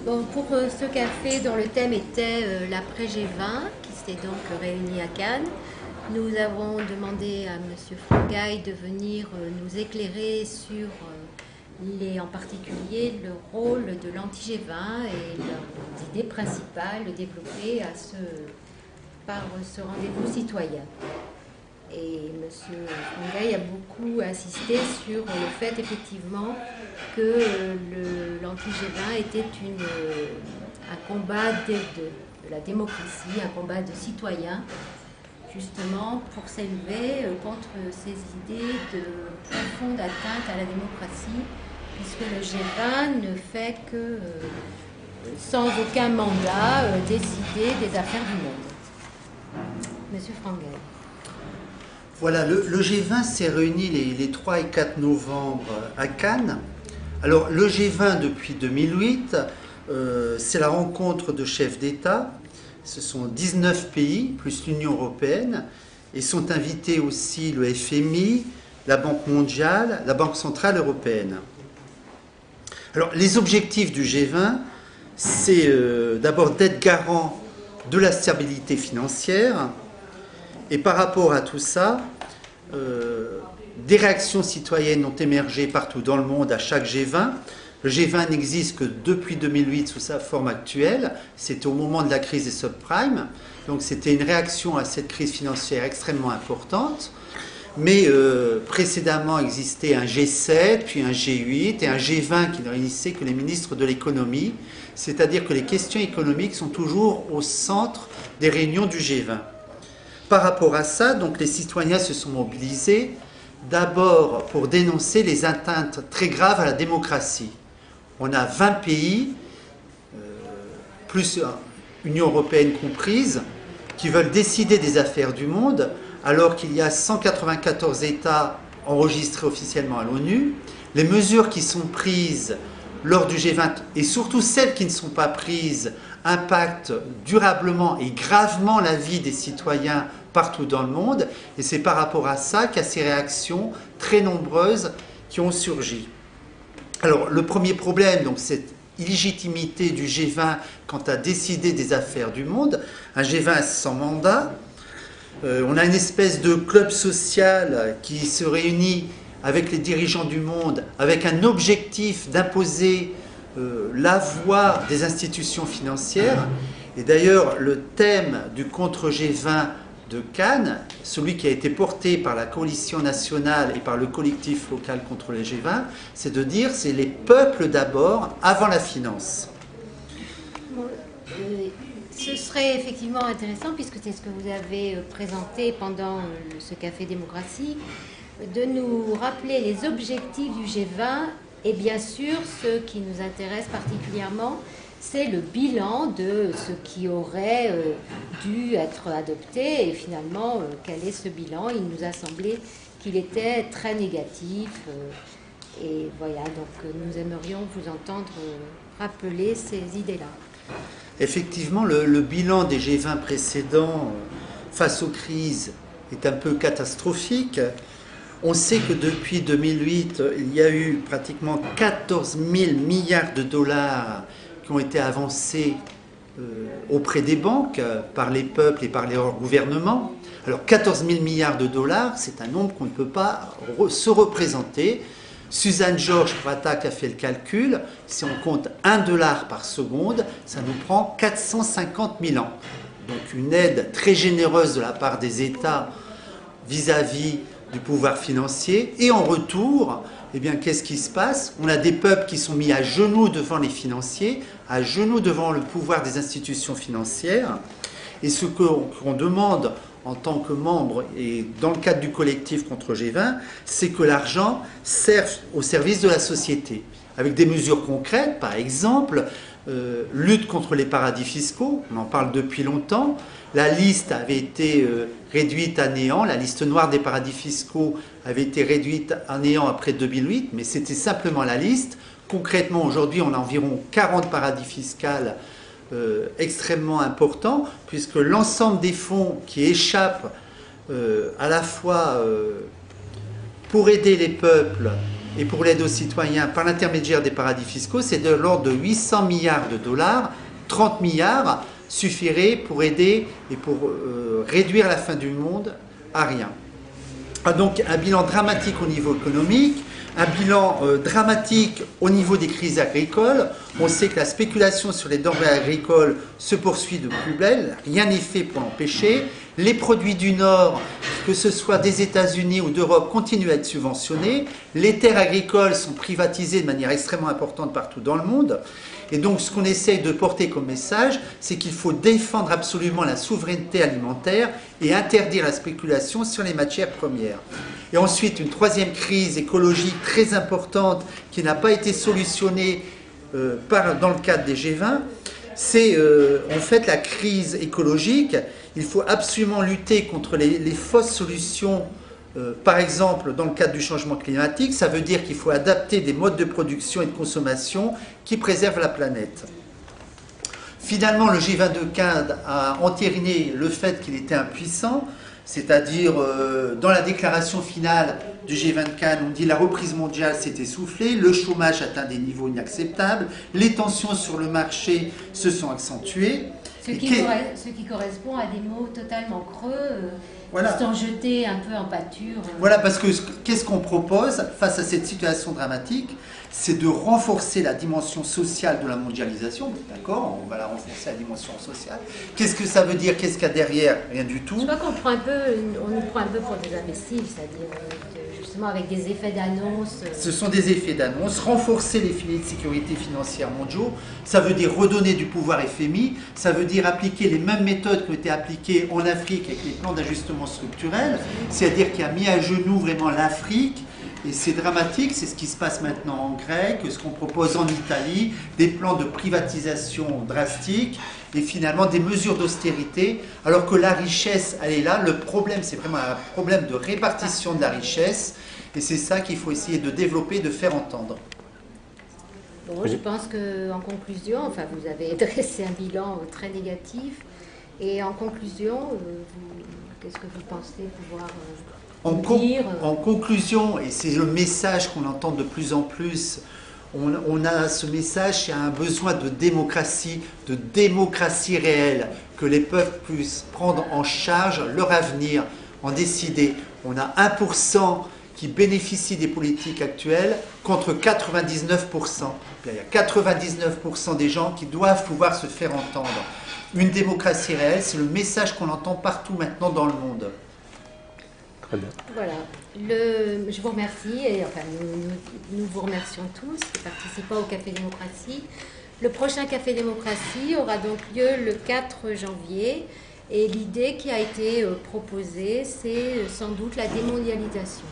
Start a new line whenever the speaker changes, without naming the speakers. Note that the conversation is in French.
Bon, pour ce café dont le thème était l'après G20, qui s'était donc réuni à Cannes, nous avons demandé à M. Frangaille de venir nous éclairer sur en particulier le rôle de l'anti-G20 et leurs idées principales développées par ce rendez-vous citoyen. Et M. Frangaille a beaucoup insisté sur le fait effectivement que l'anti-G20 était un combat de la démocratie, un combat de citoyens, justement pour s'élever contre ces idées de profonde atteinte à la démocratie, puisque le G20 ne fait que, sans aucun mandat, décider des affaires du monde. Monsieur Frangaille.
Voilà, le G20 s'est réuni les 3 et 4 novembre à Cannes. Alors, le G20, depuis 2008, c'est la rencontre de chefs d'État. Ce sont 19 pays, plus l'Union européenne, et sont invités aussi le FMI, la Banque mondiale, la Banque centrale européenne. Alors, les objectifs du G20, c'est d'abord d'être garant de la stabilité financière. Et par rapport à tout ça, des réactions citoyennes ont émergé partout dans le monde à chaque G20. Le G20 n'existe que depuis 2008 sous sa forme actuelle. C'était au moment de la crise des subprimes. Donc c'était une réaction à cette crise financière extrêmement importante. Mais précédemment existait un G7, puis un G8 et un G20 qui ne réunissait que les ministres de l'économie. C'est-à-dire que les questions économiques sont toujours au centre des réunions du G20. Par rapport à ça, donc, les citoyens se sont mobilisés d'abord pour dénoncer les atteintes très graves à la démocratie. On a 20 pays, plus l'Union européenne comprise, qui veulent décider des affaires du monde, alors qu'il y a 194 États enregistrés officiellement à l'ONU. Les mesures qui sont prises lors du G20, et surtout celles qui ne sont pas prises, impactent durablement et gravement la vie des citoyens partout dans le monde. Et c'est par rapport à ça qu'il y a ces réactions très nombreuses qui ont surgi. Alors, le premier problème, donc, cette illégitimité du G20 quant à décider des affaires du monde. Un G20 sans mandat. On a une espèce de club social qui se réunit avec les dirigeants du monde, avec un objectif d'imposer la voix des institutions financières. Et d'ailleurs, le thème du contre-G20 de Cannes, celui qui a été porté par la coalition nationale et par le collectif local contre les G20, c'est de dire c'est les peuples d'abord, avant la finance.
Ce serait effectivement intéressant, puisque c'est ce que vous avez présenté pendant ce Café Démocratie, de nous rappeler les objectifs du G20 et bien sûr ce qui nous intéresse particulièrement, c'est le bilan de ce qui aurait dû être adopté et finalement quel est ce bilan. Il nous a semblé qu'il était très négatif et voilà, donc nous aimerions vous entendre rappeler ces idées-là.
Effectivement, le bilan des G20 précédents face aux crises est un peu catastrophique. On sait que depuis 2008, il y a eu pratiquement 14 000 milliards de dollars qui ont été avancés auprès des banques par les peuples et par leurs gouvernements. Alors 14 000 milliards de dollars, c'est un nombre qu'on ne peut pas se représenter. Suzanne Georges Pratak a fait le calcul. Si on compte 1 dollar par seconde, ça nous prend 450 000 ans. Donc une aide très généreuse de la part des États vis-à-vis du pouvoir financier. Et en retour, eh bien, qu'est-ce qui se passe? On a des peuples qui sont mis à genoux devant les financiers, à genoux devant le pouvoir des institutions financières. Et ce qu'on demande en tant que membre et dans le cadre du collectif contre G20, c'est que l'argent serve au service de la société, avec des mesures concrètes, par exemple, lutte contre les paradis fiscaux, on en parle depuis longtemps. La liste avait été réduite à néant, la liste noire des paradis fiscaux avait été réduite à néant après 2008, mais c'était simplement la liste. Concrètement, aujourd'hui, on a environ 40 paradis fiscaux extrêmement importants, puisque l'ensemble des fonds qui échappent à la fois pour aider les peuples et pour l'aide aux citoyens par l'intermédiaire des paradis fiscaux, c'est de l'ordre de 800 milliards de dollars. 30 milliards suffirait pour aider et pour réduire la fin du monde à rien. Donc un bilan dramatique au niveau économique, un bilan dramatique au niveau des crises agricoles. On sait que la spéculation sur les denrées agricoles se poursuit de plus belle, rien n'est fait pour l'empêcher. Les produits du Nord, que ce soit des États-Unis ou d'Europe, continuent à être subventionnés. Les terres agricoles sont privatisées de manière extrêmement importante partout dans le monde. Et donc ce qu'on essaye de porter comme message, c'est qu'il faut défendre absolument la souveraineté alimentaire et interdire la spéculation sur les matières premières. Et ensuite, une troisième crise écologique très importante qui n'a pas été solutionnée dans le cadre des G20, c'est en fait la crise écologique. Il faut absolument lutter contre les fausses solutions. Par exemple, dans le cadre du changement climatique, ça veut dire qu'il faut adapter des modes de production et de consommation qui préservent la planète. Finalement, le G20 de Cannes a entériné le fait qu'il était impuissant, c'est-à-dire dans la déclaration finale du G20 de Cannes, on dit la reprise mondiale s'est essoufflée, le chômage atteint des niveaux inacceptables, les tensions sur le marché se sont accentuées.
Ce qui correspond à des mots totalement creux, voilà, qui sont jetés un peu en pâture.
Voilà, parce que qu'est-ce qu'on propose face à cette situation dramatique? C'est de renforcer la dimension sociale de la mondialisation. D'accord, on va la renforcer, la dimension sociale. Qu'est-ce que ça veut dire? Qu'est-ce qu'il y a derrière? Rien du tout.
Je crois qu'on prend on nous prend un peu pour des imbéciles, c'est-à-dire justement avec des effets d'annonce.
Ce sont des effets d'annonce. Renforcer les filets de sécurité financière mondiaux, ça veut dire redonner du pouvoir FMI, ça veut dire appliquer les mêmes méthodes qui ont été appliquées en Afrique avec les plans d'ajustement structurel, c'est-à-dire qui a mis à genoux vraiment l'Afrique. Et c'est dramatique, c'est ce qui se passe maintenant en Grèce, ce qu'on propose en Italie, des plans de privatisation drastiques et finalement des mesures d'austérité, alors que la richesse, elle est là. Le problème, c'est vraiment un problème de répartition de la richesse et c'est ça qu'il faut essayer de développer, de faire entendre.
Bon, je pense qu'en conclusion, enfin, vous avez dressé un bilan très négatif et en conclusion, qu'est-ce que vous pensez pouvoir...
En conclusion, et c'est le message qu'on entend de plus en plus, on a ce message, il y a un besoin de démocratie réelle, que les peuples puissent prendre en charge leur avenir, en décider. On a 1% qui bénéficient des politiques actuelles contre 99%. Il y a 99% des gens qui doivent pouvoir se faire entendre. Une démocratie réelle, c'est le message qu'on entend partout maintenant dans le monde.
Très bien.
Voilà, je vous remercie et enfin nous vous remercions tous qui participent au Café Démocratie. Le prochain Café Démocratie aura donc lieu le 4 janvier et l'idée qui a été proposée, c'est sans doute la démondialisation.